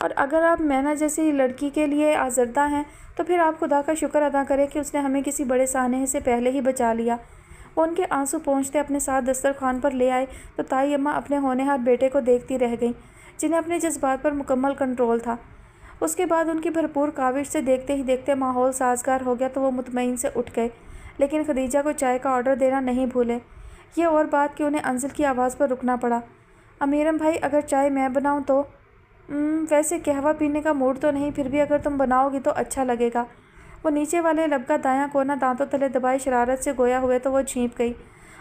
اور اگر آپ مینا جیسی لڑکی کے لیے آزردہ ہیں تو پھر آپ خدا کا شکر ادا کریں کہ اس نے ہمیں کسی بڑے سانحے سے پہلے ہی بچا لیا۔ وہ ان کے آنسو پہنچتے اپنے ساتھ دسترخوان پر لے آئے تو تائی اماں اپنے ہونہار بیٹے کو دیکھتی رہ گئیں، جنہیں اپنے جذبات پر مکمل کنٹرول تھا۔ اس کے بعد ان کی بھرپور کاوش سے دیکھتے ہی دیکھتے ماحول سازگار ہو گیا تو وہ مطمئن سے اٹھ گئے، لیکن خدیجہ کو چائے کا آرڈر دینا نہیں بھولے۔ یہ اور بات کہ انہیں انزل کی آواز پر رکنا پڑا۔ امیرم بھائی، اگر چائے میں بناؤں تو؟ ویسے قہوہ پینے کا موڈ تو نہیں، پھر بھی اگر تم بناؤ گی تو اچھا لگے گا۔ وہ نیچے والے لب کا دایاں کونا دانتوں تلے دبائے شرارت سے گویا ہوئے تو وہ چھینپ گئی۔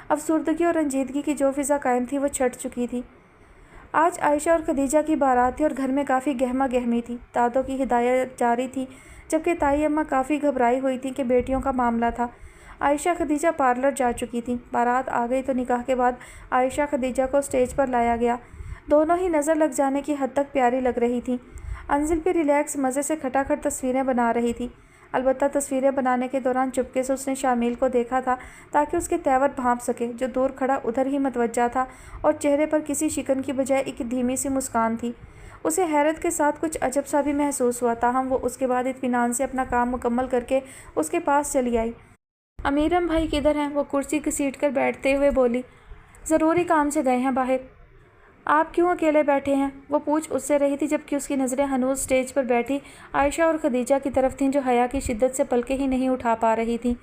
افسردگی اور رنجیدگی کی جو فضا قائم تھی وہ چھٹ چکی تھی۔ آج عائشہ اور خدیجہ کی بارات تھی اور گھر میں کافی گہما گہمی تھی۔ دادوں کی ہدایت جاری تھی، جبکہ تائی اماں کافی گھبرائی ہوئی تھیں کہ بیٹیوں کا معاملہ تھا۔ عائشہ خدیجہ پارلر جا چکی تھیں۔ بارات آ گئی تو نکاح کے بعد عائشہ خدیجہ کو اسٹیج پر لایا گیا۔ دونوں ہی نظر لگ جانے کی حد تک پیاری لگ رہی تھیں۔ انزل بھی ریلیکس مزے سے کھٹا کھٹ تصویریں بنا رہی تھی۔ البتہ تصویریں بنانے کے دوران چپکے سے اس نے شامیل کو دیکھا تھا تاکہ اس کے تیور بھانپ سکے، جو دور کھڑا ادھر ہی متوجہ تھا اور چہرے پر کسی شکن کی بجائے ایک دھیمی سی مسکان تھی۔ اسے حیرت کے ساتھ کچھ عجب سا بھی محسوس ہوا، تاہم وہ اس کے بعد اطمینان سے اپنا کام مکمل کر کے اس کے پاس چلی آئی۔ امیرم بھائی کدھر ہیں؟ وہ کرسی گھسیٹ کر بیٹھتے ہوئے بولی۔ ضروری کام سے گئے ہیں باہر۔ آپ کیوں اکیلے بیٹھے ہیں؟ وہ پوچھ اس سے رہی تھی، جبکہ اس کی نظریں ہنوز اسٹیج پر بیٹھی عائشہ اور خدیجہ کی طرف تھیں، جو حیا کی شدت سے پلکیں ہی نہیں اٹھا پا رہی تھیں۔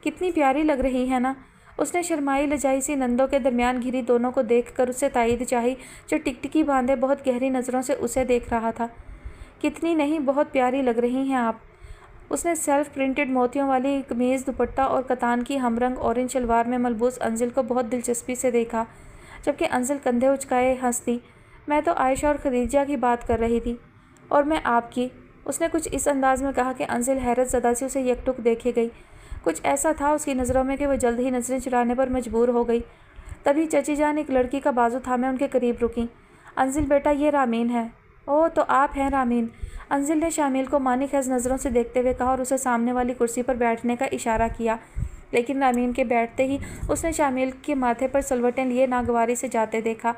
کتنی پیاری لگ رہی ہے نا؟ اس نے شرمائی لجائی سی نندوں کے درمیان گھری دونوں کو دیکھ کر اس سے تائید چاہی، جو ٹکٹکی باندھے بہت گہری نظروں سے اسے دیکھ رہا تھا۔ کتنی نہیں، بہت پیاری لگ رہی ہیں آپ۔ اس نے سیلف پرنٹڈ موتیوں والی قمیض، دوپٹہ اور کتان کی ہم رنگ اورنج شلوار میں ملبوس انزل کو بہت دلچسپی سے دیکھا، جبکہ انزل کندھے اچکائے ہنستی۔ میں تو عائشہ اور خدیجہ کی بات کر رہی تھی، اور میں آپ کی۔ اس نے کچھ اس انداز میں کہا کہ انزل حیرت زدہ سی اسے یک ٹک دیکھے گئی۔ کچھ ایسا تھا اس کی نظروں میں کہ وہ جلد ہی نظریں چرانے پر مجبور ہو گئی۔ تبھی چچی جان ایک لڑکی کا بازو تھامے ان کے قریب رکیں۔ انزل بیٹا، یہ رامین ہے۔ اوہ، تو آپ ہیں رامین؟ انزل نے شامیل کو معنی خیز نظروں سے دیکھتے ہوئے کہا اور اسے سامنے والی کرسی پر بیٹھنے کا اشارہ کیا، لیکن رامین کے بیٹھتے ہی اس نے شامیل کے ماتھے پر سلوٹیں لیے ناگواری سے جاتے دیکھا۔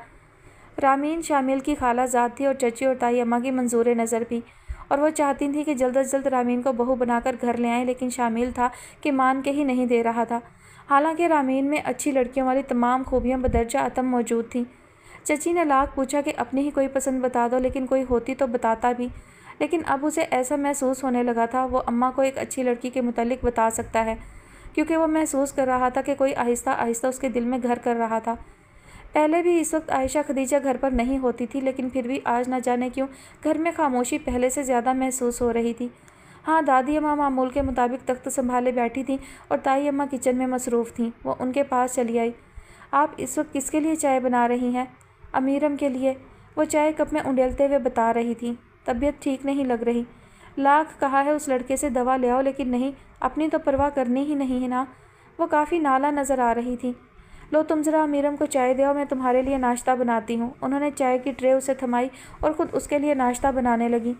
رامین شامیل کی خالہ زاد تھی اور چچی اور تائی اماں کی منظور نظر بھی، اور وہ چاہتی تھیں کہ جلد از جلد رامین کو بہو بنا کر گھر لے آئیں، لیکن شامیل تھا کہ مان کے ہی نہیں دے رہا تھا، حالانکہ رامین میں اچھی لڑکیوں والی تمام خوبیاں بدرجہ اتم موجود تھیں۔ چچی نے لاکھ پوچھا کہ اپنی ہی کوئی پسند بتا دو، لیکن کوئی ہوتی تو بتاتا بھی، لیکن اب اسے ایسا محسوس ہونے لگا تھا وہ اماں کو ایک اچھی لڑکی کے متعلق بتا سکتا ہے، کیونکہ وہ محسوس کر رہا تھا کہ کوئی آہستہ آہستہ اس کے دل میں گھر کر رہا تھا۔ پہلے بھی اس وقت عائشہ خدیجہ گھر پر نہیں ہوتی تھی، لیکن پھر بھی آج نہ جانے کیوں گھر میں خاموشی پہلے سے زیادہ محسوس ہو رہی تھی۔ ہاں، دادی اماں معمول کے مطابق تخت سنبھالے بیٹھی تھیں اور تائی اماں کچن میں مصروف تھیں۔ وہ ان کے پاس چلی آئی۔ آپ اس وقت کس کے لیے چائے بنا رہی ہیں؟ امیرم کے لیے، وہ چائے کپ میں انڈیلتے ہوئے بتا رہی تھی۔ طبیعت ٹھیک نہیں لگ رہی۔ لاکھ کہا ہے اس لڑکے سے دوا لے آؤ، لیکن نہیں، اپنی تو پرواہ کرنی ہی نہیں ہے نا۔ وہ کافی نالا نظر آ رہی تھی۔ لو تم ذرا امیرم کو چائے دے آؤ، میں تمہارے لیے ناشتہ بناتی ہوں۔ انہوں نے چائے کی ٹرے اسے تھمائی اور خود اس کے لیے ناشتہ بنانے لگی۔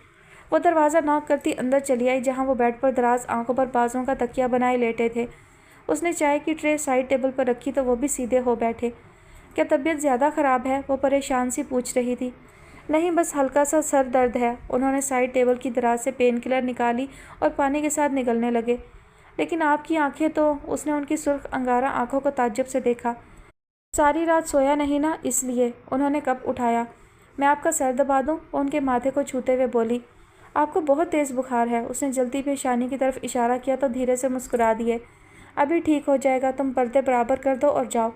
وہ دروازہ ناک کرتی اندر چلی آئی، جہاں وہ بیڈ پر دراز آنکھوں پر بازوں کا تکیہ بنائے لیٹے تھے۔ اس نے چائے کی ٹرے سائڈ ٹیبل پر رکھی تو وہ بھی سیدھے ہو بیٹھے۔ کیا طبیعت زیادہ خراب ہے؟ وہ پریشان سی پوچھ رہی تھی۔ نہیں، بس ہلکا سا سر درد ہے۔ انہوں نے سائڈ ٹیبل کی دراز سے پین کلر نکالی اور پانی کے ساتھ نگلنے لگے۔ لیکن آپ کی آنکھیں تو… اس نے ان کی سرخ انگارہ آنکھوں کو تعجب سے دیکھا۔ ساری رات سویا نہیں نا، اس لیے۔ انہوں نے کپ اٹھایا۔ میں آپ کا سر دبا دوں؟ وہ ان کے ماتھے کو چھوتے ہوئے بولی۔ آپ کو بہت تیز بخار ہے۔ اس نے جلتی پیشانی کی طرف اشارہ کیا تو دھیرے سے مسکرا دیے۔ ابھی ٹھیک ہو جائے گا، تم پردے برابر کر دو اور جاؤ۔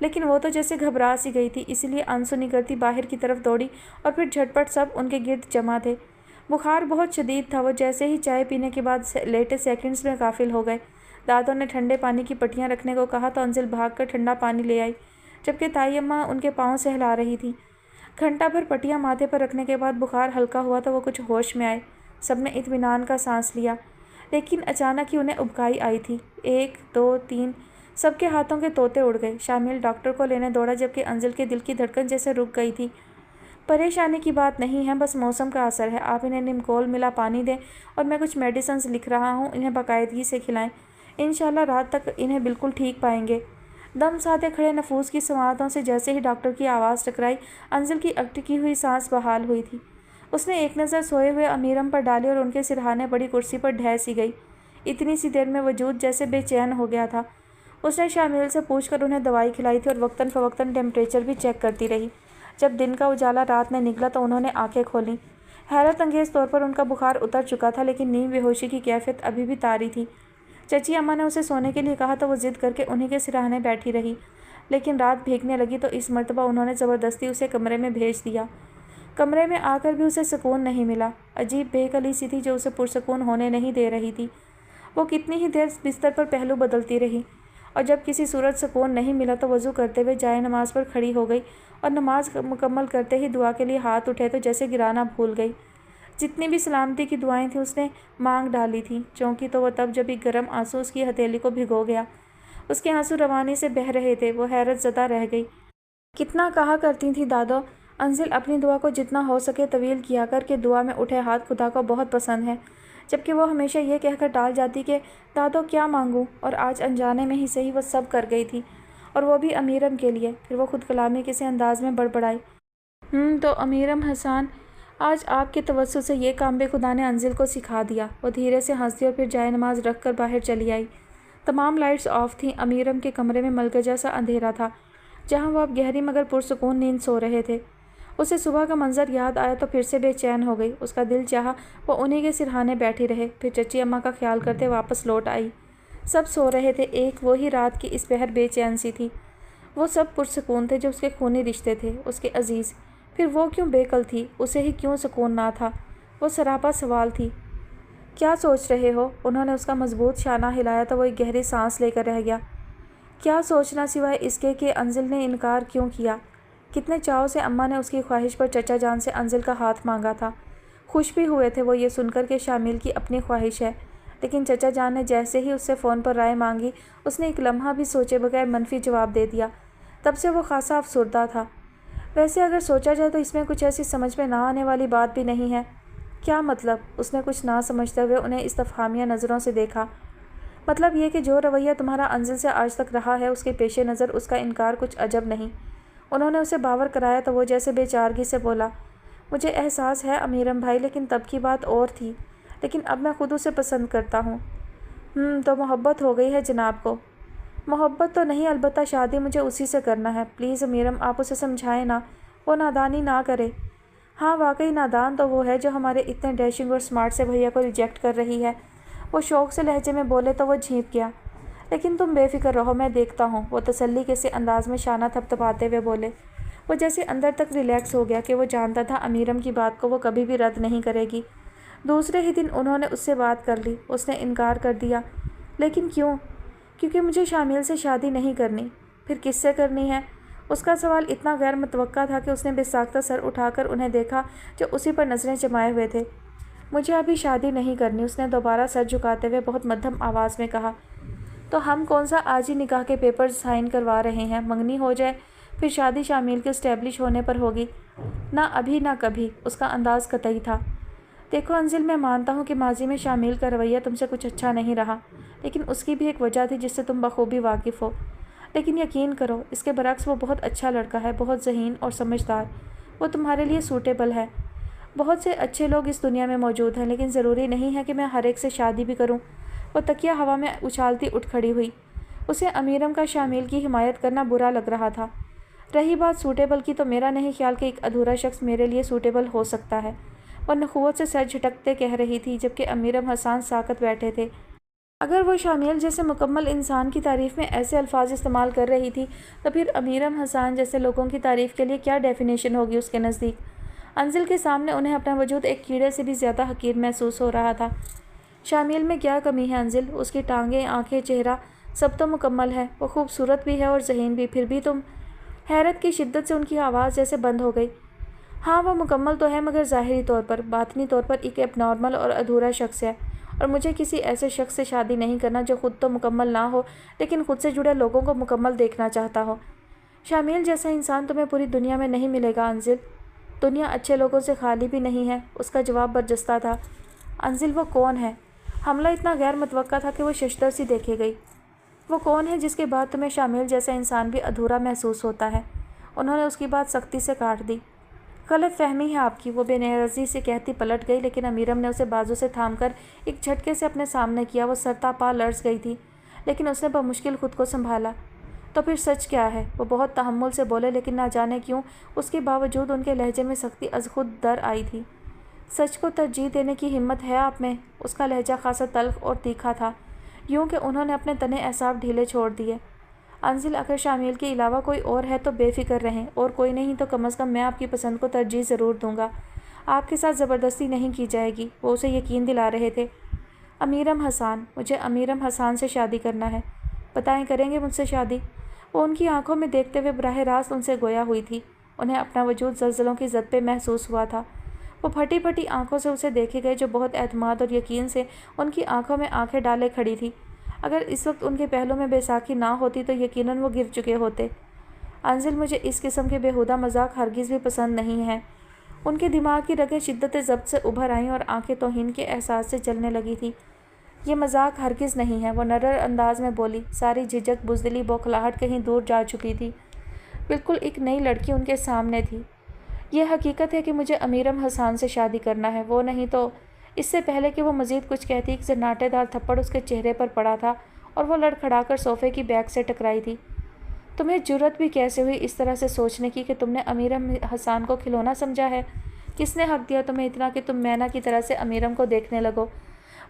لیکن وہ تو جیسے گھبرا سی گئی تھی، اسی لیے انسنی کرتی باہر کی طرف دوڑی اور پھر جھٹ پٹ سب ان کے گرد جمع تھے۔ بخار بہت شدید تھا۔ وہ جیسے ہی چائے پینے کے بعد لیٹے سیکنڈز میں غافل ہو گئے۔ دادوں نے ٹھنڈے پانی کی پٹیاں رکھنے کو کہا تو انزل بھاگ کر ٹھنڈا پانی لے آئی، جبکہ تائی اماں ان کے پاؤں سہلا رہی تھی۔ گھنٹہ بھر پٹیاں ماتھے پر رکھنے کے بعد بخار ہلکا ہوا تو وہ کچھ ہوش میں آئے۔ سب نے اطمینان کا سانس لیا، لیکن اچانک ہی انہیں ابکائی آئی تھی۔ 1 2 3 سب کے ہاتھوں کے طوطے اڑ گئے۔ شامیل ڈاکٹر کو لینے دوڑا، جبکہ انزل کے دل کی دھڑکن جیسے رک گئی تھی۔ پریشانی کی بات نہیں ہے، بس موسم کا اثر ہے۔ آپ انہیں نمکول ملا پانی دیں اور میں کچھ میڈیسنز لکھ رہا ہوں، انہیں باقاعدگی سے کھلائیں۔ انشاءاللہ رات تک انہیں بالکل ٹھیک پائیں گے۔ دم ساتھے کھڑے نفوس کی سماعتوں سے جیسے ہی ڈاکٹر کی آواز ٹکرائی، انزل کی اٹکی ہوئی سانس بحال ہوئی تھی۔ اس نے ایک نظر سوئے ہوئے امیرم پر ڈالی اور ان کے سرہانے بڑی کرسی پر ڈھہ سی گئی۔ اتنی سی دیر میں وجود جیسے بے چین ہو گیا تھا۔ اس نے شامل سے پوچھ کر انہیں دوائی کھلائی تھی اور وقتاً فوقتاً ٹیمپریچر بھی چیک کرتی رہی۔ جب دن کا اجالا رات میں نکلا تو انہوں نے آنکھیں کھولیں۔ حیرت انگیز طور پر ان کا بخار اتر چکا تھا، لیکن نیم بے ہوشی کی کیفیت ابھی بھی طاری تھی۔ چچی اماں نے اسے سونے کے لیے کہا تو وہ ضد کر کے انہی کے سرہانے بیٹھی رہی، لیکن رات بھیگنے لگی تو اس مرتبہ انہوں نے زبردستی اسے کمرے میں بھیج دیا۔ کمرے میں آ کر بھی اسے سکون نہیں ملا۔ عجیب بے کلی سی تھی جو اسے پرسکون ہونے نہیں دے رہی تھی۔ وہ کتنی ہی دیر بستر پر پہلو بدلتی رہی، اور جب کسی صورت سکون نہیں ملا تو وضو کرتے ہوئے جائے نماز پر کھڑی ہو گئی اور نماز مکمل کرتے ہی دعا کے لیے ہاتھ اٹھے تو جیسے گرانا بھول گئی۔ جتنی بھی سلامتی کی دعائیں تھیں اس نے مانگ ڈالی تھیں۔ چونکی تو وہ تب جب ایک گرم آنسو اس کی ہتھیلی کو بھگو گیا۔ اس کے آنسو روانی سے بہہ رہے تھے۔ وہ حیرت زدہ رہ گئی۔ کتنا کہا کرتی تھی دادو، انزل اپنی دعا کو جتنا ہو سکے طویل کیا کر کہ دعا میں اٹھے ہاتھ خدا کو بہت پسند ہے، جبکہ وہ ہمیشہ یہ کہہ کر ٹال جاتی کہ دادو کیا مانگوں، اور آج انجانے میں ہی صحیح وہ سب کر گئی تھی، اور وہ بھی امیرم کے لیے۔ پھر وہ خود کلامی کسی انداز میں بڑبڑائی، تو امیرم حسان، آج آپ کے توسط سے یہ کام بھی خدا نے انزل کو سکھا دیا۔ وہ دھیرے سے ہنس دی اور پھر جائے نماز رکھ کر باہر چلی آئی۔ تمام لائٹس آف تھیں۔ امیرم کے کمرے میں ملکجہ سا اندھیرا تھا، جہاں وہ اب گہری مگر پرسکون نیند سو رہے تھے۔ اسے صبح کا منظر یاد آیا تو پھر سے بے چین ہو گئی۔ اس کا دل چاہا وہ انہی کے سرہانے بیٹھی رہے۔ پھر چچی اماں کا خیال کرتے واپس لوٹ آئی۔ سب سو رہے تھے، ایک وہی رات کی اس پہر بے چین سی تھی۔ وہ سب پرسکون تھے جو اس کے خونی رشتے تھے، اس کے عزیز۔ پھر وہ کیوں بے کل تھی؟ اسے ہی کیوں سکون نہ تھا؟ وہ سراپا سوال تھی۔ کیا سوچ رہے ہو؟ انہوں نے اس کا مضبوط شانہ ہلایا تو وہ ایک گہری سانس لے کر رہ گیا۔ کیا سوچنا سوائے اس کے کہ انزل نے انکار کیوں کیا؟ کتنے چاؤ سے اماں نے اس کی خواہش پر چچا جان سے انزل کا ہاتھ مانگا تھا۔ خوش بھی ہوئے تھے وہ یہ سن کر کہ شامل کی اپنی خواہش ہے، لیکن چچا جان نے جیسے ہی اس سے فون پر رائے مانگی، اس نے ایک لمحہ بھی سوچے بغیر منفی جواب دے دیا۔ تب سے وہ خاصا افسردہ تھا۔ ویسے اگر سوچا جائے تو اس میں کچھ ایسی سمجھ میں نہ آنے والی بات بھی نہیں ہے۔ کیا مطلب؟ اس نے کچھ نہ سمجھتے ہوئے انہیں استفہامیہ نظروں سے دیکھا۔ مطلب یہ کہ جو رویہ تمہارا انزل سے آج تک رہا ہے، اس کے پیش نظر اس کا انکار کچھ عجب نہیں۔ انہوں نے اسے باور کرایا تو وہ جیسے بے چارگی سے بولا، مجھے احساس ہے امیرم بھائی، لیکن تب کی بات اور تھی، لیکن اب میں خود اسے پسند کرتا ہوں۔ تو محبت ہو گئی ہے جناب کو؟ محبت تو نہیں، البتہ شادی مجھے اسی سے کرنا ہے۔ پلیز امیرم، آپ اسے سمجھائیں نا، وہ نادانی نہ کرے۔ ہاں واقعی نادان تو وہ ہے جو ہمارے اتنے ڈیشنگ اور سمارٹ سے بھیا کو ریجیکٹ کر رہی ہے۔ وہ شوق سے لہجے میں بولے تو وہ جھینپ گیا۔ لیکن تم بے فکر رہو، میں دیکھتا ہوں، وہ تسلی کے سے انداز میں شانہ تھپتھپاتے ہوئے بولے۔ وہ جیسے اندر تک ریلیکس ہو گیا کہ وہ جانتا تھا امیرم کی بات کو وہ کبھی بھی رد نہیں کرے گی۔ دوسرے ہی دن انہوں نے اس سے بات کر لی۔ اس نے انکار کر دیا۔ لیکن کیوں؟ کیونکہ مجھے شامل سے شادی نہیں کرنی۔ پھر کس سے کرنی ہے؟ اس کا سوال اتنا غیر متوقع تھا کہ اس نے بے ساختہ سر اٹھا کر انہیں دیکھا جو اسی پر نظریں جمائے ہوئے تھے۔ مجھے ابھی شادی نہیں کرنی، اس نے دوبارہ سر جھکاتے ہوئے بہت مدھم آواز میں کہا۔ تو ہم کون سا آج ہی نکاح کے پیپرز سائن کروا رہے ہیں؟ منگنی ہو جائے پھر شادی شامل کے اسٹیبلش ہونے پر ہوگی۔ نہ ابھی نہ کبھی، اس کا انداز قطعی تھا۔ دیکھو انزل، میں مانتا ہوں کہ ماضی میں شامل کا رویہ تم سے کچھ اچھا نہیں رہا، لیکن اس کی بھی ایک وجہ تھی جس سے تم بخوبی واقف ہو۔ لیکن یقین کرو، اس کے برعکس وہ بہت اچھا لڑکا ہے، بہت ذہین اور سمجھدار۔ وہ تمہارے لیے سوٹیبل ہے۔ بہت سے اچھے لوگ اس دنیا میں موجود ہیں، لیکن ضروری نہیں ہے کہ میں ہر ایک سے شادی بھی کروں۔ وہ تکیہ ہوا میں اچھالتی اٹھ کھڑی ہوئی۔ اسے امیرم کا شامل کی حمایت کرنا برا لگ رہا تھا۔ رہی بات سوٹیبل کی، تو میرا نہیں خیال کہ ایک ادھورا شخص میرے لیے سوٹیبل ہو سکتا ہے۔ وہ نخوت سے سر جھٹکتے کہہ رہی تھی، جبکہ امیرم حسان ساکت بیٹھے تھے۔ اگر وہ شامل جیسے مکمل انسان کی تعریف میں ایسے الفاظ استعمال کر رہی تھی تو پھر امیرم حسان جیسے لوگوں کی تعریف کے لیے کیا ڈیفینیشن ہوگی اس کے نزدیک؟ انزل کے سامنے انہیں اپنا وجود ایک کیڑے سے بھی زیادہ حقیر محسوس ہو رہا تھا۔ شامل میں کیا کمی ہے انزل؟ اس کی ٹانگیں، آنکھیں، چہرہ سب تو مکمل ہے۔ وہ خوبصورت بھی ہے اور ذہین بھی، پھر بھی تم… حیرت کی شدت سے ان کی آواز جیسے بند ہو گئی۔ ہاں وہ مکمل تو ہے، مگر ظاہری طور پر، باطنی طور پر ایک ایب نارمل اور ادھورا شخص ہے، اور مجھے کسی ایسے شخص سے شادی نہیں کرنا جو خود تو مکمل نہ ہو لیکن خود سے جڑے لوگوں کو مکمل دیکھنا چاہتا ہو۔ شامل جیسا انسان تمہیں پوری دنیا میں نہیں ملے گا انزل۔ دنیا اچھے لوگوں سے خالی بھی نہیں ہے، اس کا جواب برجستہ تھا۔ انزل وہ کون ہے؟ حملہ اتنا غیر متوقع تھا کہ وہ ششدر سی دیکھے گئی۔ وہ کون ہے جس کے بعد تمہیں شامل جیسا انسان بھی ادھورا محسوس ہوتا ہے؟ انہوں نے اس کی بات سختی سے کاٹ دی۔ غلط فہمی ہے آپ کی، وہ بے نیازی سے کہتی پلٹ گئی، لیکن امیرم نے اسے بازو سے تھام کر ایک جھٹکے سے اپنے سامنے کیا۔ وہ سرتا پا لرز گئی تھی، لیکن اس نے بمشکل خود کو سنبھالا۔ تو پھر سچ کیا ہے؟ وہ بہت تحمل سے بولے، لیکن نہ جانے کیوں اس کے باوجود ان کے لہجے میں سختی از خود در آئی تھی۔ سچ کو ترجیح دینے کی ہمت ہے آپ میں؟ اس کا لہجہ خاصا تلخ اور تیکھا تھا، یوں کہ انہوں نے اپنے تنے اعصاب ڈھیلے چھوڑ دیے۔ انزل، اگر شامیل کے علاوہ کوئی اور ہے تو بے فکر رہیں، اور کوئی نہیں تو کم از کم میں آپ کی پسند کو ترجیح ضرور دوں گا۔ آپ کے ساتھ زبردستی نہیں کی جائے گی، وہ اسے یقین دلا رہے تھے۔ امیرم حسان، مجھے امیرم حسان سے شادی کرنا ہے۔ بتائیں، کریں گے مجھ سے شادی؟ وہ ان کی آنکھوں میں دیکھتے ہوئے براہ راست ان سے گویا ہوئی تھی۔ انہیں اپنا وجود زلزلوں کی زد پہ محسوس ہوا تھا۔ وہ پھٹی پھٹی آنکھوں سے اسے دیکھے گئے، جو بہت اعتماد اور یقین سے ان کی آنکھوں میں آنکھیں ڈالے کھڑی تھی۔ اگر اس وقت ان کے پہلو میں بیساکھی نہ ہوتی تو یقیناً وہ گر چکے ہوتے۔ انزل، مجھے اس قسم کے بیہودہ مذاق ہرگز بھی پسند نہیں ہیں۔ ان کے دماغ کی رگیں شدت ضبط سے ابھر آئیں اور آنکھیں توہین کے احساس سے جلنے لگی تھیں۔ یہ مذاق ہرگز نہیں ہے، وہ نرم انداز میں بولی۔ ساری جھجک، بزدلی، بوکھلاہٹ کہیں دور جا چکی تھی۔ بالکل ایک نئی لڑکی ان کے سامنے تھی۔ یہ حقیقت ہے کہ مجھے امیرم حسان سے شادی کرنا ہے، وہ نہیں تو… اس سے پہلے کہ وہ مزید کچھ کہتی، ایک سناٹے دار تھپڑ اس کے چہرے پر پڑا تھا اور وہ لڑکھڑا کر صوفے کی بیک سے ٹکرائی تھی۔ تمہیں جرأت بھی کیسے ہوئی اس طرح سے سوچنے کی کہ تم نے امیرم حسان کو کھلونا سمجھا ہے؟ کس نے حق دیا تمہیں اتنا کہ تم مینا کی طرح سے امیرم کو دیکھنے لگو؟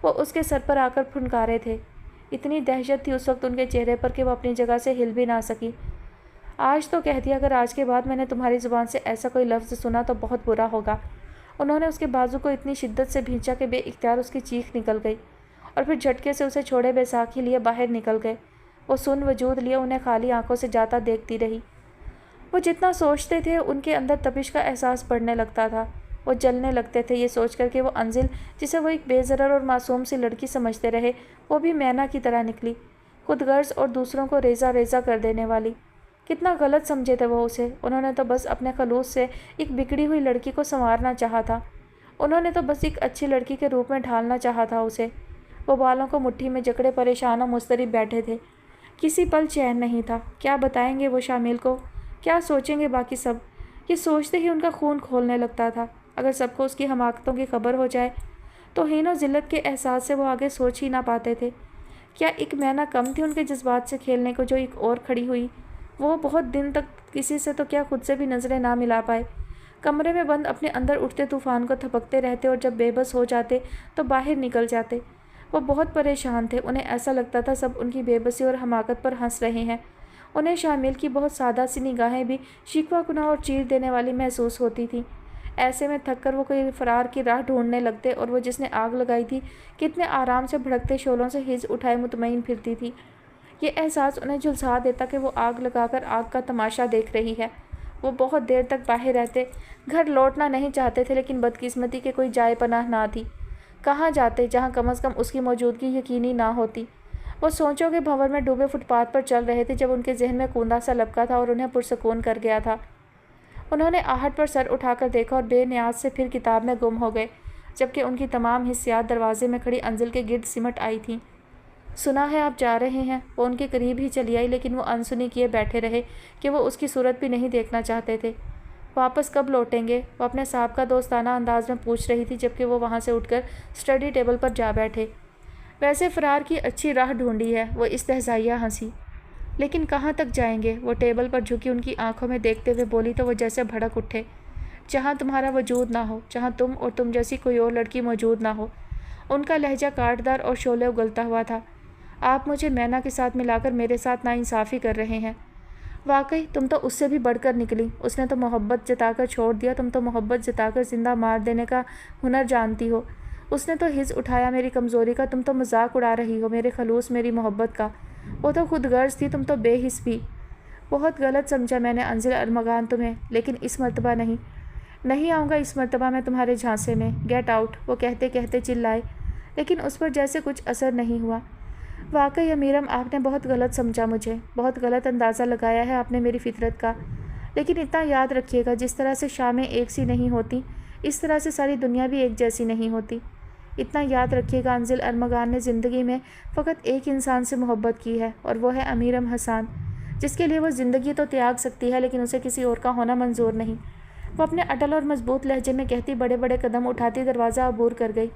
وہ اس کے سر پر آ کر پھنکارے تھے۔ اتنی دہشت تھی اس وقت ان کے چہرے پر کہ وہ اپنی جگہ سے ہل بھی نہ سکی۔ آج تو کہہ دیا، اگر آج کے بعد میں نے تمہاری زبان سے ایسا کوئی لفظ سنا تو بہت برا ہوگا۔ انہوں نے اس کے بازو کو اتنی شدت سے بھینچا کہ بے اختیار اس کی چیخ نکل گئی، اور پھر جھٹکے سے اسے چھوڑے بیساکھی لیے باہر نکل گئے۔ وہ سن وجود لیے انہیں خالی آنکھوں سے جاتا دیکھتی رہی۔ وہ جتنا سوچتے تھے ان کے اندر تپش کا احساس بڑھنے لگتا تھا۔ وہ جلنے لگتے تھے یہ سوچ کر کہ وہ انزل، جسے وہ ایک بے ضرر اور معصوم سی لڑکی سمجھتے رہے، وہ بھی مینا کی طرح نکلی، خود غرض اور دوسروں کو ریزہ ریزہ کر دینے والی۔ کتنا غلط سمجھے تھے وہ اسے۔ انہوں نے تو بس اپنے خلوص سے ایک بگڑی ہوئی لڑکی کو سنوارنا چاہا تھا۔ انہوں نے تو بس ایک اچھی لڑکی کے روپ میں ڈھالنا چاہا تھا اسے۔ وہ بالوں کو مٹھی میں جکڑے پریشان و مضطرب بیٹھے تھے۔ کسی پل چین نہیں تھا۔ کیا بتائیں گے وہ شامیل کو؟ کیا سوچیں گے باقی سب؟ یہ سوچتے ہی ان کا خون کھولنے لگتا تھا۔ اگر سب کو اس کی حماقتوں کی خبر ہو جائے تو ہین و ذلت کے احساس سے وہ آگے سوچ ہی نہ پاتے تھے۔ کیا ایک مینا کم تھی ان کے جذبات سے کھیلنے کو جو ایک اور کھڑی ہوئی؟ وہ بہت دن تک کسی سے تو کیا خود سے بھی نظریں نہ ملا پائے۔ کمرے میں بند اپنے اندر اٹھتے طوفان کو تھپکتے رہتے اور جب بے بس ہو جاتے تو باہر نکل جاتے۔ وہ بہت پریشان تھے۔ انہیں ایسا لگتا تھا سب ان کی بے بسی اور حماقت پر ہنس رہے ہیں۔ انہیں شامیل کی بہت سادہ سی نگاہیں بھی شکوہ کناہ اور چیر دینے والی محسوس ہوتی تھیں۔ ایسے میں تھک کر وہ کوئی فرار کی راہ ڈھونڈنے لگتے، اور وہ جس نے آگ لگائی تھی کتنے آرام سے بھڑکتے شعلوں سے ہز اٹھائے مطمئن پھرتی تھی۔ یہ احساس انہیں جھلسا دیتا کہ وہ آگ لگا کر آگ کا تماشا دیکھ رہی ہے۔ وہ بہت دیر تک باہر رہتے، گھر لوٹنا نہیں چاہتے تھے، لیکن بدقسمتی کے کوئی جائے پناہ نہ تھی۔ کہاں جاتے جہاں کم از کم اس کی موجودگی یقینی نہ ہوتی؟ وہ سوچوں کے بھنور میں ڈوبے فٹ پاتھ پر چل رہے تھے جب ان کے ذہن میں کوندا سا لپکا تھا اور انہیں پرسکون کر گیا تھا۔ انہوں نے آہٹ پر سر اٹھا کر دیکھا اور بے نیاز سے پھر کتاب میں گم ہو گئے، جبکہ ان کی تمام حسیات دروازے میں کھڑی انزل کے گرد سمٹ آئی تھیں۔ سنا ہے آپ جا رہے ہیں؟ وہ ان کے قریب ہی چلی آئی، لیکن وہ انسنی کیے بیٹھے رہے کہ وہ اس کی صورت بھی نہیں دیکھنا چاہتے تھے۔ واپس کب لوٹیں گے؟ وہ اپنے سابقہ دوستانہ انداز میں پوچھ رہی تھی، جبکہ وہ وہاں سے اٹھ کر اسٹڈی ٹیبل پر جا بیٹھے۔ ویسے فرار کی اچھی راہ ڈھونڈی ہے، وہ استہزائیہ ہنسی۔ لیکن کہاں تک جائیں گے؟ وہ ٹیبل پر جھکی ان کی آنکھوں میں دیکھتے ہوئے بولی تو وہ جیسے بھڑک اٹھے۔ جہاں تمہارا وجود نہ ہو، جہاں تم اور تم جیسی کوئی اور لڑکی موجود نہ ہو۔ ان کا لہجہ کاٹدار اور شعلے اگلتا ہوا تھا۔ آپ مجھے مینا کے ساتھ ملا کر میرے ساتھ ناانصافی کر رہے ہیں۔ واقعی تم تو اس سے بھی بڑھ کر نکلی۔ اس نے تو محبت جتا کر چھوڑ دیا، تم تو محبت جتا کر زندہ مار دینے کا ہنر جانتی ہو۔ اس نے تو ہز اٹھایا میری کمزوری کا، تم تو مذاق اڑا رہی ہو میرے خلوص، میری محبت کا۔ وہ تو خود غرض تھی، تم تو بے حس بھی۔ بہت غلط سمجھا میں نے انزل ارمغان تمہیں، لیکن اس مرتبہ نہیں آؤں گا اس مرتبہ میں تمہارے جھانسے میں۔ گیٹ آؤٹ، وہ کہتے کہتے چلائے، لیکن اس پر جیسے کچھ اثر نہیں ہوا۔ واقعی امیرم، آپ نے بہت غلط سمجھا مجھے، بہت غلط اندازہ لگایا ہے آپ نے میری فطرت کا۔ لیکن اتنا یاد رکھیے گا، جس طرح سے شامیں ایک سی نہیں ہوتی، اس طرح سے ساری دنیا بھی ایک جیسی نہیں ہوتی۔ اتنا یاد رکھیے گا، انزل ارمغان نے زندگی میں فقط ایک انسان سے محبت کی ہے، اور وہ ہے امیرم حسان، جس کے لیے وہ زندگی تو تیاگ سکتی ہے، لیکن اسے کسی اور کا ہونا منظور نہیں۔ وہ اپنے اٹل اور مضبوط لہجے میں کہتی بڑے بڑے قدم اٹھاتی دروازہ عبور کر گئی،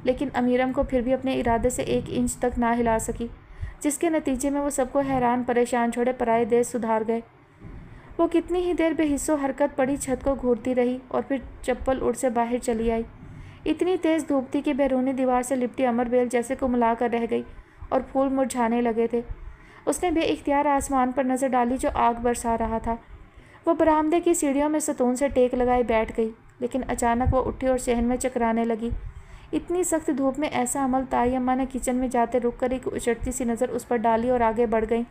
لیکن امیرم کو پھر بھی اپنے ارادے سے 1 انچ تک نہ ہلا سکی، جس کے نتیجے میں وہ سب کو حیران پریشان چھوڑے پرائے دیش سدھار گئے۔ وہ کتنی ہی دیر بے حس و حرکت پڑی چھت کو گھورتی رہی اور پھر چپل اڑ سے باہر چلی آئی۔ اتنی تیز دھوپ تھی کہ بیرونی دیوار سے لپٹی امر بیل جیسے کملا کر رہ گئی اور پھول مرجھانے لگے تھے۔ اس نے بے اختیار آسمان پر نظر ڈالی جو آگ برسا رہا تھا۔ وہ برآمدے کی سیڑھیوں میں ستون سے ٹیک لگائے بیٹھ گئی، لیکن اچانک وہ اٹھی اور صحن میں چکرانے لگی۔ اتنی سخت دھوپ میں ایسا عمل تائی اماں نے کچن میں جاتے رک کر ایک اچٹتی سی نظر اس پر ڈالی اور آگے بڑھ گئیں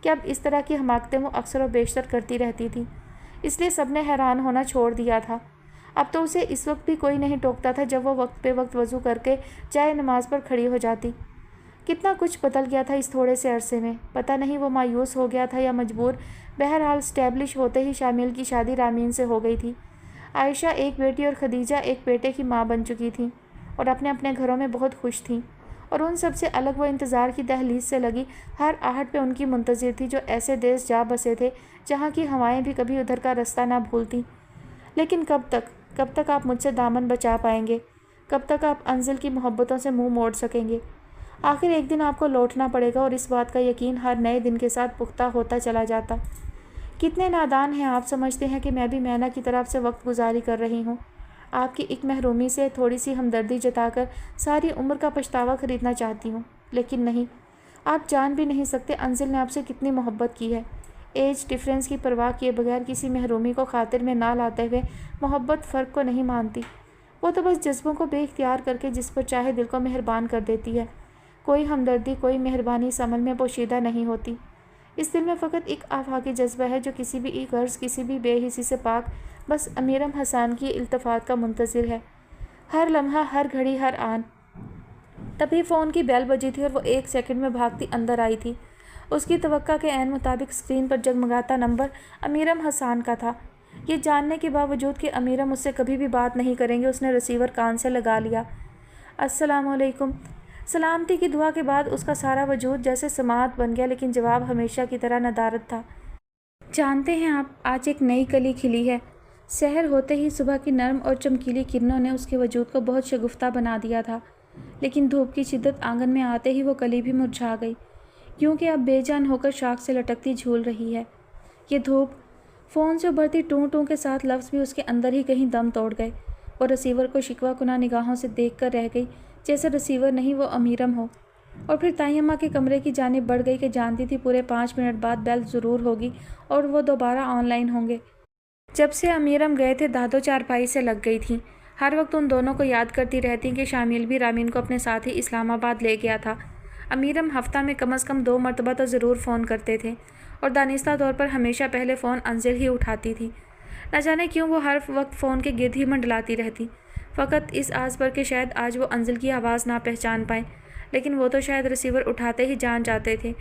کہ اب اس طرح کی حماقتیں وہ اکثر و بیشتر کرتی رہتی تھی، اس لیے سب نے حیران ہونا چھوڑ دیا تھا۔ اب تو اسے اس وقت بھی کوئی نہیں ٹوکتا تھا جب وہ وقت پہ وقت وضو کر کے جائے نماز پر کھڑی ہو جاتی۔ کتنا کچھ بدل گیا تھا اس تھوڑے سے عرصے میں، پتہ نہیں وہ مایوس ہو گیا تھا یا مجبور۔ بہرحال اسٹیبلش ہوتے ہی شامل کی شادی رامین سے ہو گئی تھی۔ عائشہ ایک بیٹی اور خدیجہ ایک بیٹے کی ماں بن چکی تھیں اور اپنے اپنے گھروں میں بہت خوش تھیں، اور ان سب سے الگ وہ انتظار کی دہلیز سے لگی ہر آہٹ پہ ان کی منتظر تھی جو ایسے دیس جا بسے تھے جہاں کی ہوائیں بھی کبھی ادھر کا رستہ نہ بھولتیں۔ لیکن کب تک آپ مجھ سے دامن بچا پائیں گے؟ کب تک آپ انزل کی محبتوں سے منہ موڑ سکیں گے؟ آخر ایک دن آپ کو لوٹنا پڑے گا، اور اس بات کا یقین ہر نئے دن کے ساتھ پختہ ہوتا چلا جاتا۔ کتنے نادان ہیں آپ، سمجھتے ہیں کہ میں بھی مینا کی طرف سے وقت گزاری کر رہی ہوں، آپ کی ایک محرومی سے تھوڑی سی ہمدردی جتا کر ساری عمر کا پچھتاوا خریدنا چاہتی ہوں۔ لیکن نہیں، آپ جان بھی نہیں سکتے انزل نے آپ سے کتنی محبت کی ہے۔ ایج ڈفرینس کی پرواہ کیے بغیر کسی محرومی کو خاطر میں نہ لاتے ہوئے محبت فرق کو نہیں مانتی، وہ تو بس جذبوں کو بے اختیار کر کے جس پر چاہے دل کو مہربان کر دیتی ہے۔ کوئی ہمدردی، کوئی مہربانی اس عمل میں پوشیدہ نہیں ہوتی، اس دل میں فقط ایک آفاقی جذبہ ہے جو کسی بھی غرض، کسی بھی بے حسی سے پاک بس امیرم حسان کی التفات کا منتظر ہے، ہر لمحہ، ہر گھڑی، ہر آن۔ تبھی فون کی بیل بجی تھی اور وہ 1 سیکنڈ میں بھاگتی اندر آئی تھی۔ اس کی توقع کے عین مطابق اسکرین پر جگمگاتا نمبر امیرم حسان کا تھا۔ یہ جاننے کے باوجود کہ امیرم اس سے کبھی بھی بات نہیں کریں گے، اس نے ریسیور کان سے لگا لیا۔ السلام علیکم۔ سلامتی کی دعا کے بعد اس کا سارا وجود جیسے سماعت بن گیا، لیکن جواب ہمیشہ کی طرح ندارت تھا۔ جانتے ہیں آپ، آج ایک نئی کلی کھلی ہے۔ سحر ہوتے ہی صبح کی نرم اور چمکیلی کرنوں نے اس کے وجود کو بہت شگفتہ بنا دیا تھا، لیکن دھوپ کی شدت آنگن میں آتے ہی وہ کلی بھی مرجھا گئی، کیونکہ اب بے جان ہو کر شاخ سے لٹکتی جھول رہی ہے۔ یہ دھوپ، فون سے ابھرتی ٹوں ٹوں کے ساتھ لفظ بھی اس کے اندر ہی کہیں دم توڑ گئے، اور ریسیور کو شکوہ کناں نگاہوں سے دیکھ کر رہ گئی جیسے ریسیور نہیں وہ امیرم ہو۔ اور پھر تائی اماں کے کمرے کی جانب بڑھ گئی کہ جانتی تھی پورے 5 منٹ بعد بیل ضرور ہوگی اور وہ دوبارہ آن لائن ہوں گے۔ جب سے امیرم گئے تھے دادو چارپائی سے لگ گئی تھیں، ہر وقت ان دونوں کو یاد کرتی رہتی کہ شامل بھی رامین کو اپنے ساتھ ہی اسلام آباد لے گیا تھا۔ امیرم ہفتہ میں کم از کم 2 مرتبہ تو ضرور فون کرتے تھے، اور دانستہ طور پر ہمیشہ پہلے فون انزل ہی اٹھاتی تھی۔ نہ جانے کیوں وہ ہر وقت فون کے گرد ہی منڈلاتی رہتی، فقط اس آس پر کہ شاید آج وہ انزل کی آواز نہ پہچان پائیں، لیکن وہ تو شاید ریسیور اٹھاتے ہی جان جاتے تھے،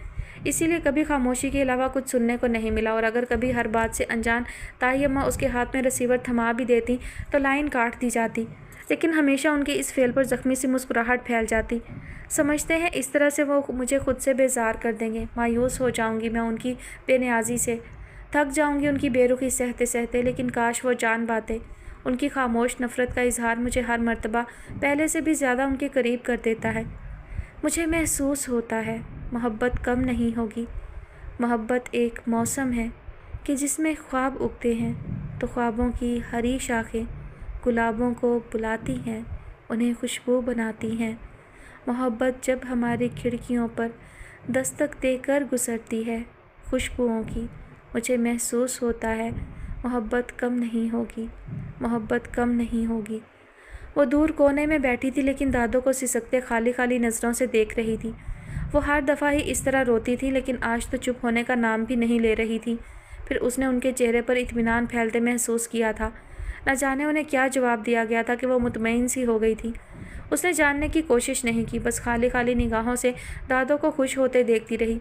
اسی لیے کبھی خاموشی کے علاوہ کچھ سننے کو نہیں ملا، اور اگر کبھی ہر بات سے انجان تائی اماں اس کے ہاتھ میں ریسیور تھما بھی دیتی تو لائن کاٹ دی جاتی، لیکن ہمیشہ ان کے اس فعل پر زخمی سی مسکراہٹ پھیل جاتی۔ سمجھتے ہیں اس طرح سے وہ مجھے خود سے بیزار کر دیں گے، مایوس ہو جاؤں گی میں ان کی بے نیازی سے، تھک جاؤں گی ان کی بے رخی سہتے سہتے، لیکن کاش وہ جان پاتے۔ ان کی خاموش نفرت کا اظہار مجھے ہر مرتبہ پہلے سے بھی زیادہ ان کے قریب کر دیتا ہے۔ مجھے محسوس ہوتا ہے محبت کم نہیں ہوگی۔ محبت ایک موسم ہے کہ جس میں خواب اگتے ہیں تو خوابوں کی ہری شاخیں گلابوں کو بلاتی ہیں، انہیں خوشبو بناتی ہیں۔ محبت جب ہماری کھڑکیوں پر دستک دے کر گزرتی ہے خوشبوؤں کی، مجھے محسوس ہوتا ہے محبت کم نہیں ہوگی، محبت کم نہیں ہوگی۔ وہ دور کونے میں بیٹھی تھی، لیکن دادو کو سسکتے خالی خالی نظروں سے دیکھ رہی تھی۔ وہ ہر دفعہ ہی اس طرح روتی تھی، لیکن آج تو چپ ہونے کا نام بھی نہیں لے رہی تھی۔ پھر اس نے ان کے چہرے پر اطمینان پھیلتے محسوس کیا تھا۔ نہ جانے انہیں کیا جواب دیا گیا تھا کہ وہ مطمئن سی ہو گئی تھی۔ اس نے جاننے کی کوشش نہیں کی، بس خالی خالی نگاہوں سے دادو کو خوش ہوتے دیکھتی رہی۔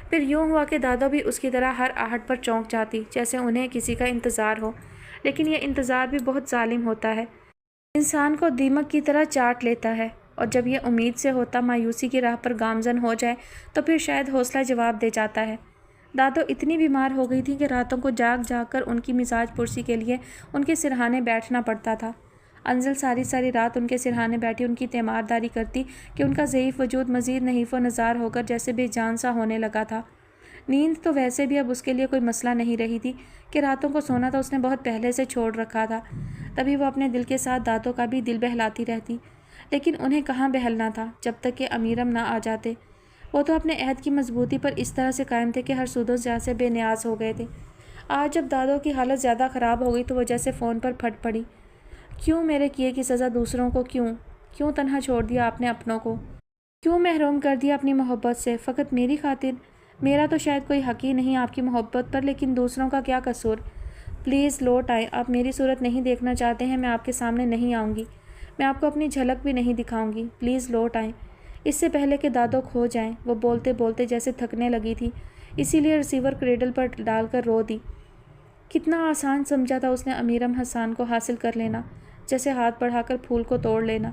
پھر یوں ہوا کہ دادو بھی اس کی طرح ہر آہٹ پر چونک جاتی، جیسے انہیں کسی کا انتظار ہو، لیکن یہ انتظار بھی بہت ظالم ہوتا ہے، انسان کو دیمک کی طرح چاٹ لیتا ہے، اور جب یہ امید سے ہوتا مایوسی کی راہ پر گامزن ہو جائے تو پھر شاید حوصلہ جواب دے جاتا ہے۔ دادو اتنی بیمار ہو گئی تھی کہ راتوں کو جاگ جاگ کر ان کی مزاج پرسی کے لیے ان کے سرہانے بیٹھنا پڑتا تھا۔ انزل ساری ساری رات ان کے سرہانے بیٹھی ان کی تیمارداری کرتی کہ ان کا ضعیف وجود مزید نحیف و نزار ہو کر جیسے بے جان سا ہونے لگا تھا۔ نیند تو ویسے بھی اب اس کے لیے کوئی مسئلہ نہیں رہی تھی کہ راتوں کو سونا تو اس نے بہت پہلے سے چھوڑ رکھا تھا۔ تبھی وہ اپنے دل کے ساتھ دادو کا بھی دل بہلاتی رہتی، لیکن انہیں کہاں بہلنا تھا جب تک کہ امیرم نہ آ جاتے۔ وہ تو اپنے عہد کی مضبوطی پر اس طرح سے قائم تھے کہ ہر سود و جا سے بے نیاز ہو گئے تھے۔ آج جب دادو کی حالت زیادہ خراب ہو گئی تو وہ جیسے فون پر پھٹ پڑی۔ کیوں میرے کیے کی سزا دوسروں کو؟ کیوں تنہا چھوڑ دیا آپ نے اپنوں کو؟ کیوں محروم کر دیا اپنی محبت سے فقط میری خاطر؟ میرا تو شاید کوئی حق ہی نہیں آپ کی محبت پر، لیکن دوسروں کا کیا قصور؟ پلیز لوٹ آئیں۔ آپ میری صورت نہیں دیکھنا چاہتے ہیں، میں آپ کے سامنے نہیں آؤں گی، میں آپ کو اپنی جھلک بھی نہیں دکھاؤں گی۔ پلیز لوٹ آئیں اس سے پہلے کہ دادو کھو جائیں۔ وہ بولتے بولتے جیسے تھکنے لگی تھی، اسی لیے ریسیور کریڈل پر ڈال کر رو دی۔ کتنا آسان سمجھا تھا اس نے امیرم حسان کو حاصل کر لینا، جیسے ہاتھ بڑھا کر پھول کو توڑ لینا،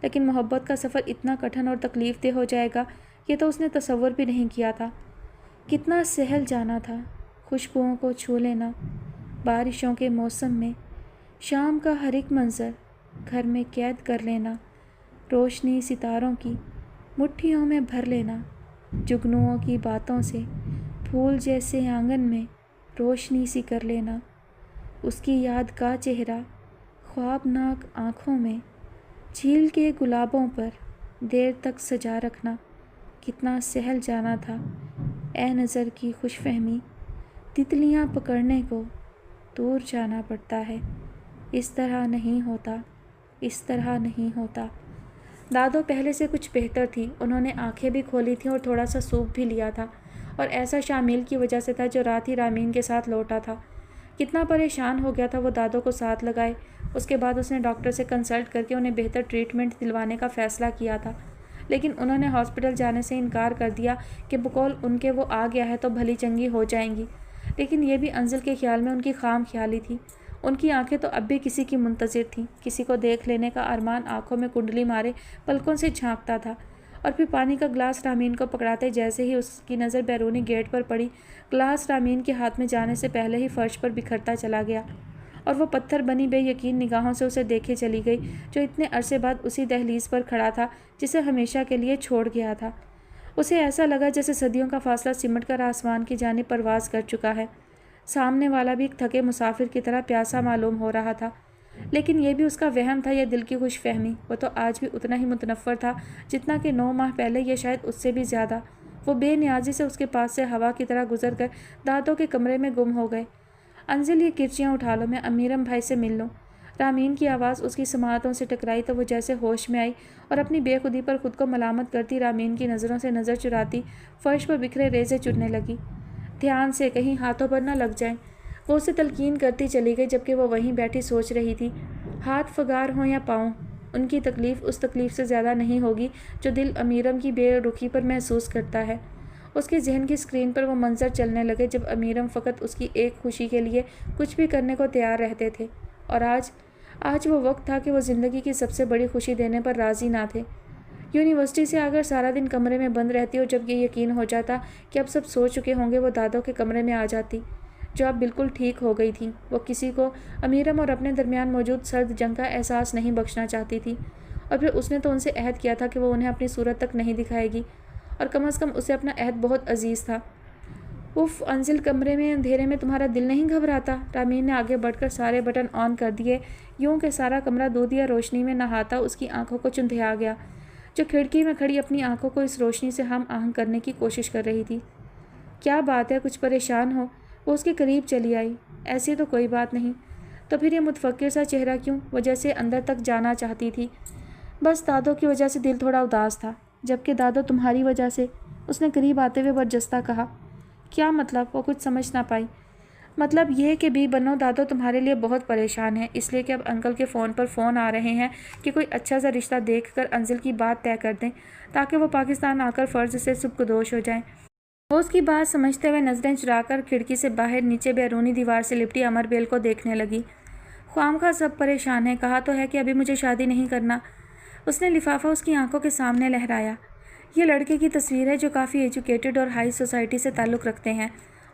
لیکن محبت کا سفر اتنا کٹھن اور تکلیف دہ ہو جائے گا یہ تو اس نے تصور بھی نہیں کیا تھا۔ کتنا سہل جانا تھا خوشبوؤں کو چھو لینا، بارشوں کے موسم میں شام کا ہر ایک منظر گھر میں قید کر لینا، روشنی ستاروں کی مٹھیوں میں بھر لینا، جگنوؤں کی باتوں سے پھول جیسے آنگن میں روشنی سی کر لینا، اس کی یاد کا چہرہ خوابناک آنکھوں میں جھیل کے گلابوں پر دیر تک سجا رکھنا۔ کتنا سہل جانا تھا اے نظر کی خوش فہمی، تتلیاں پکڑنے کو دور جانا پڑتا ہے، اس طرح نہیں ہوتا، اس طرح نہیں ہوتا۔ دادو پہلے سے کچھ بہتر تھی، انہوں نے آنکھیں بھی کھولی تھیں اور تھوڑا سا سوپ بھی لیا تھا، اور ایسا شامل کی وجہ سے تھا جو رات ہی رامین کے ساتھ لوٹا تھا۔ کتنا پریشان ہو گیا تھا وہ دادو کو ساتھ لگائے۔ اس کے بعد اس نے ڈاکٹر سے کنسلٹ کر کے انہیں بہتر ٹریٹمنٹ دلوانے کا فیصلہ کیا تھا، لیکن انہوں نے ہاسپٹل جانے سے انکار کر دیا کہ بقول ان کے وہ آ گیا ہے تو بھلی چنگی ہو جائیں گی، لیکن یہ بھی انزل کے خیال میں ان کی خام خیالی تھی۔ ان کی آنکھیں تو اب بھی کسی کی منتظر تھیں، کسی کو دیکھ لینے کا ارمان آنکھوں میں کنڈلی مارے پلکوں سے جھانکتا تھا۔ اور پھر پانی کا گلاس رامین کو پکڑاتے جیسے ہی اس کی نظر بیرونی گیٹ پر پڑی، گلاس رامین کے ہاتھ میں جانے سے پہلے ہی فرش پر بکھرتا چلا گیا، اور وہ پتھر بنی بے یقین نگاہوں سے اسے دیکھے چلی گئی جو اتنے عرصے بعد اسی دہلیز پر کھڑا تھا جسے ہمیشہ کے لیے چھوڑ گیا تھا۔ اسے ایسا لگا جیسے صدیوں کا فاصلہ سمٹ کر آسمان کی جانب پرواز کر چکا ہے۔ سامنے والا بھی ایک تھکے مسافر کی طرح پیاسا معلوم ہو رہا تھا، لیکن یہ بھی اس کا وہم تھا یا دل کی خوش فہمی؟ وہ تو آج بھی اتنا ہی متنفر تھا جتنا کہ 9 ماہ پہلے، یا شاید اس سے بھی زیادہ۔ وہ بے نیازی سے اس کے پاس سے ہوا کی طرح گزر کر دادو کے کمرے میں گم ہو گئے۔ انزل یہ کرچیاں اٹھا لو، میں امیرم بھائی سے مل لوں۔ رامین کی آواز اس کی سماعتوں سے ٹکرائی تو وہ جیسے ہوش میں آئی اور اپنی بے خودی پر خود کو ملامت کرتی رامین کی نظروں سے نظر چراتی فرش پر بکھرے ریزے چننے لگی۔ دھیان سے، کہیں ہاتھوں پر نہ لگ جائیں، وہ اسے تلقین کرتی چلی گئی جبکہ وہ وہیں بیٹھی سوچ رہی تھی۔ ہاتھ فگار ہوں یا پاؤں، ان کی تکلیف اس تکلیف سے زیادہ نہیں ہوگی جو دل امیرم کی بے رخی پر محسوس کرتا ہے۔ اس کے ذہن کی اسکرین پر وہ منظر چلنے لگے جب امیرم فقط اس کی ایک خوشی کے لیے کچھ بھی کرنے کو تیار رہتے تھے، اور آج وہ وقت تھا کہ وہ زندگی کی سب سے بڑی خوشی دینے پر راضی نہ تھے۔ یونیورسٹی سے آ کر سارا دن کمرے میں بند رہتی اور جب یہ یقین ہو جاتا کہ اب سب سو چکے ہوں گے وہ دادو کے کمرے میں آ جاتی جو اب بالکل ٹھیک ہو گئی تھی۔ وہ کسی کو امیرم اور اپنے درمیان موجود سرد جنگ کا احساس نہیں بخشنا چاہتی تھی، اور پھر اس نے تو ان سے عہد کیا تھا کہ وہ انہیں اپنی صورت تک نہیں دکھائے گی، اور کم از کم اسے اپنا عہد بہت عزیز تھا۔ اف انزل، کمرے میں اندھیرے میں تمہارا دل نہیں گھبراتا؟ رامین نے آگے بڑھ کر سارے بٹن آن کر دیے، یوں کہ سارا کمرہ دودھ یا روشنی میں نہاتا اس کی آنکھوں کو چندھیا گیا، جو کھڑکی میں کھڑی اپنی آنکھوں کو اس روشنی سے ہم آہنگ کرنے کی کوشش کر رہی تھی۔ کیا بات ہے، کچھ پریشان ہو؟ وہ اس کے قریب چلی آئی۔ ایسی تو کوئی بات نہیں، تو پھر یہ متفکر سا چہرہ کیوں؟ وہ جیسے اندر تک جانا چاہتی تھی۔ بس دادو کی وجہ سے دل تھوڑا اداس تھا۔ جبکہ دادو تمہاری وجہ سے، اس نے قریب آتے ہوئے برجستہ کہا۔ کیا مطلب؟ وہ کچھ سمجھ نہ پائی۔ مطلب یہ کہ بی بنو، دادو تمہارے لیے بہت پریشان ہے، اس لیے کہ اب انکل کے فون پر فون آ رہے ہیں کہ کوئی اچھا سا رشتہ دیکھ کر انزل کی بات طے کر دیں تاکہ وہ پاکستان آ کر فرض سے سبکدوش ہو جائیں۔ وہ اس کی بات سمجھتے ہوئے نظریں چرا کر کھڑکی سے باہر نیچے بیرونی دیوار سے لپٹی امر بیل کو دیکھنے لگی۔ خواہ سب پریشان ہیں، کہا تو ہے کہ ابھی مجھے شادی نہیں کرنا۔ اس نے لفافہ اس کی آنکھوں کے سامنے لہرایا۔ یہ لڑکے کی تصویر ہے جو کافی ایجوکیٹڈ اور ہائی سوسائٹی سے تعلق رکھتے ہیں،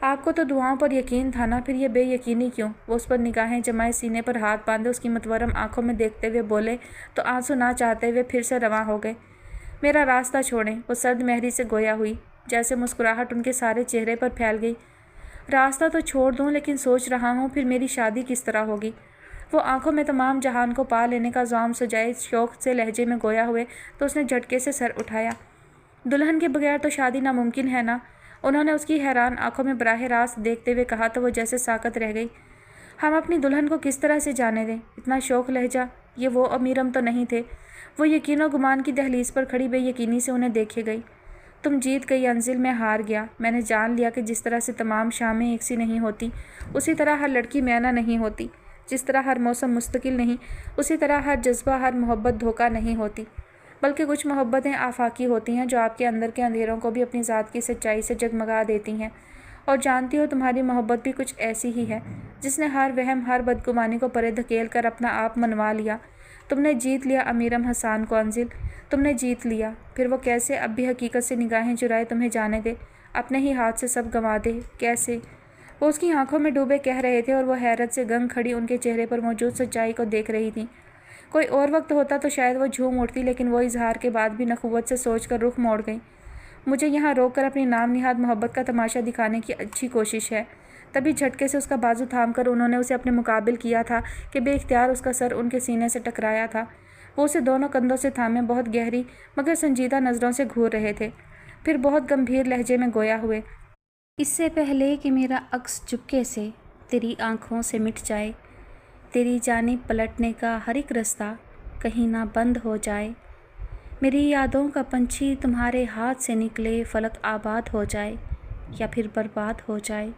آپ کو تو دعاؤں پر یقین تھا نا، پھر یہ بے یقینی کیوں؟ وہ اس پر نگاہیں جمائے سینے پر ہاتھ باندھے اس کی متورم آنکھوں میں دیکھتے ہوئے بولے تو آنسو نہ چاہتے ہوئے پھر سے رواں ہو گئے۔ میرا راستہ چھوڑیں۔ وہ سرد مہری سے گویا ہوئی، جیسے مسکراہٹ ان کے سارے چہرے پر پھیل گئی۔ راستہ تو چھوڑ دوں، لیکن سوچ رہا ہوں پھر میری شادی کس طرح ہوگی۔ وہ آنکھوں میں تمام جہان کو پا لینے کا زعم سجائے شوق سے لہجے میں گویا ہوئے تو اس نے جھٹکے سے سر اٹھایا۔ دلہن کے بغیر تو شادی ناممکن ہے نا؟ انہوں نے اس کی حیران آنکھوں میں براہ راست دیکھتے ہوئے کہا تو وہ جیسے ساکت رہ گئی۔ ہم اپنی دلہن کو کس طرح سے جانے دیں؟ اتنا شوق لہجہ، یہ وہ امیرم تو نہیں تھے؟ وہ یقین و گمان کی دہلیز پر کھڑی بے یقینی سے انہیں دیکھے گئی۔ تم جیت گئی انزل، میں ہار گیا۔ میں نے جان لیا کہ جس طرح سے تمام شامیں ایک سی نہیں ہوتی، اسی طرح ہر لڑکی مینا نہیں ہوتی۔ جس طرح ہر موسم مستقل نہیں، اسی طرح ہر جذبہ، ہر محبت دھوکہ نہیں ہوتی، بلکہ کچھ محبتیں آفاقی ہوتی ہیں جو آپ کے اندر کے اندھیروں کو بھی اپنی ذات کی سچائی سے جگمگا دیتی ہیں۔ اور جانتی ہو تمہاری محبت بھی کچھ ایسی ہی ہے جس نے ہر وہم، ہر بدگمانی کو پرے دھکیل کر اپنا آپ منوا لیا۔ تم نے جیت لیا امیرم حسان کو انزل، تم نے جیت لیا۔ پھر وہ کیسے اب بھی حقیقت سے نگاہیں چرائے تمہیں جانے دے، اپنے ہی ہاتھ سے سب گنوا دے؟ کیسے؟ وہ اس کی آنکھوں میں ڈوبے کہہ رہے تھے اور وہ حیرت سے گنگ کھڑی ان کے چہرے پر موجود سچائی کو دیکھ رہی تھی۔ کوئی اور وقت ہوتا تو شاید وہ جھوم اٹھتی، لیکن وہ اظہار کے بعد بھی نخوت سے سوچ کر رخ موڑ گئی۔ مجھے یہاں روک کر اپنی نام نہاد محبت کا تماشا دکھانے کی اچھی کوشش ہے۔ تبھی جھٹکے سے اس کا بازو تھام کر انہوں نے اسے اپنے مقابل کیا تھا کہ بے اختیار اس کا سر ان کے سینے سے ٹکرایا تھا۔ وہ اسے دونوں کندھوں سے تھامے بہت گہری مگر سنجیدہ نظروں سے گھور رہے تھے، پھر بہت گمبھیر لہجے میں گویا ہوئے۔ اس سے پہلے کہ میرا عکس چپکے سے تیری آنکھوں سے مٹ جائے، تیری جانب پلٹنے کا ہر ایک رستہ کہیں نہ بند ہو جائے، میری یادوں کا پنچھی تمہارے ہاتھ سے نکلے فلک آباد ہو جائے یا پھر برباد ہو جائے،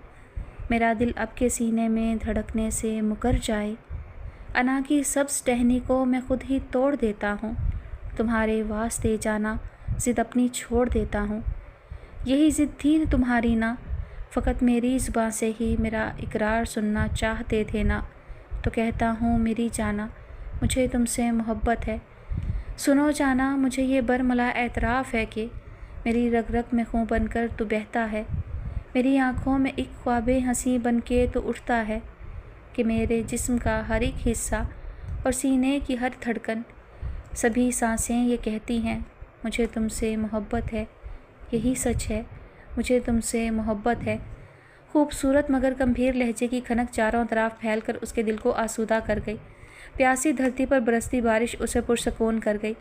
میرا دل اب کے سینے میں دھڑکنے سے مکر جائے، انا کی سبز ٹہنی کو میں خود ہی توڑ دیتا ہوں، تمہارے واسطے جانا ضد اپنی چھوڑ دیتا ہوں۔ یہی ضد تھی تمہاری نا، فقط میری زباں سے ہی میرا اقرار سننا چاہتے تھے نا، تو کہتا ہوں میری جانا مجھے تم سے محبت ہے۔ سنو جانا، مجھے یہ برملا اعتراف ہے کہ میری رگ رگ میں خون بن کر تو بہتا ہے، میری آنکھوں میں ایک خواب ہنسی بن کے تو اٹھتا ہے، کہ میرے جسم کا ہر ایک حصہ اور سینے کی ہر دھڑکن، سبھی سانسیں یہ کہتی ہیں مجھے تم سے محبت ہے، یہی سچ ہے، مجھے تم سے محبت ہے۔ خوبصورت مگر گمبھیر لہجے کی کھنک چاروں طرف پھیل کر اس کے دل کو آسودہ کر گئی۔ پیاسی دھرتی پر برستی بارش اسے پرسکون کر گئی۔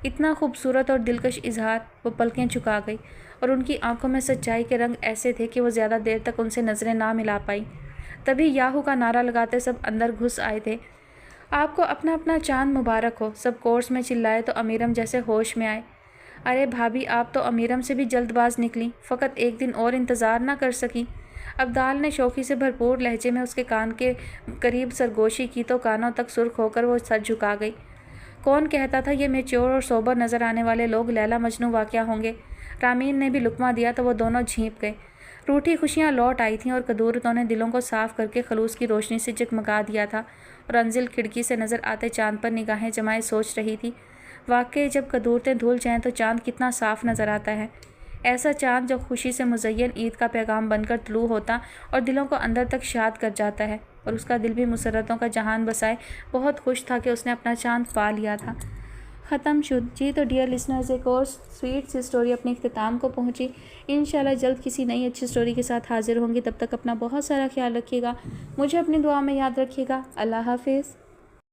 اتنا خوبصورت اور دلکش اظہار، وہ پلکیں جھکا گئی اور ان کی آنکھوں میں سچائی کے رنگ ایسے تھے کہ وہ زیادہ دیر تک ان سے نظریں نہ ملا پائی۔ تبھی یاہو کا نعرہ لگاتے سب اندر گھس آئے تھے۔ آپ کو اپنا اپنا چاند مبارک ہو، سب کورس میں چلائے تو امیرم جیسے ہوش میں آئے۔ ارے بھابھی، آپ تو امیرم سے بھی جلد باز نکلیں، فقط ایک دن اور انتظار نہ کر سکیں؟ ابدال نے شوخی سے بھرپور لہجے میں اس کے کان کے قریب سرگوشی کی تو کانوں تک سرخ ہو کر وہ سر جھکا گئی۔ کون کہتا تھا یہ میچور اور سوبر نظر آنے والے لوگ لیلا مجنوں واقعہ ہوں گے؟ رامین نے بھی لقمہ دیا تو وہ دونوں جھینپ گئے۔ روٹھی خوشیاں لوٹ آئی تھیں اور قدورتوں نے دلوں کو صاف کر کے خلوص کی روشنی سے جگمگا دیا تھا، اور انزل کھڑکی سے نظر آتے چاند پر نگاہیں جمائے سوچ رہی تھی، واقعی جب قدورتیں دھل جائیں تو چاند کتنا صاف نظر آتا ہے، ایسا چاند جو خوشی سے مزین عید کا پیغام بن کر طلوع ہوتا اور دلوں کو اندر تک شاد کر جاتا ہے، اور اس کا دل بھی مسرتوں کا جہان بسائے بہت خوش تھا کہ اس نے اپنا چاند پا لیا تھا۔ ختم شد جی۔ تو ڈیئر لسنرز، ایک اور سویٹ سی اسٹوری اپنے اختتام کو پہنچی۔ انشاءاللہ جلد کسی نئی اچھی اسٹوری کے ساتھ حاضر ہوں گی، تب تک اپنا بہت سارا خیال رکھیے گا، مجھے اپنی دعا میں یاد رکھیے گا۔ اللہ حافظ۔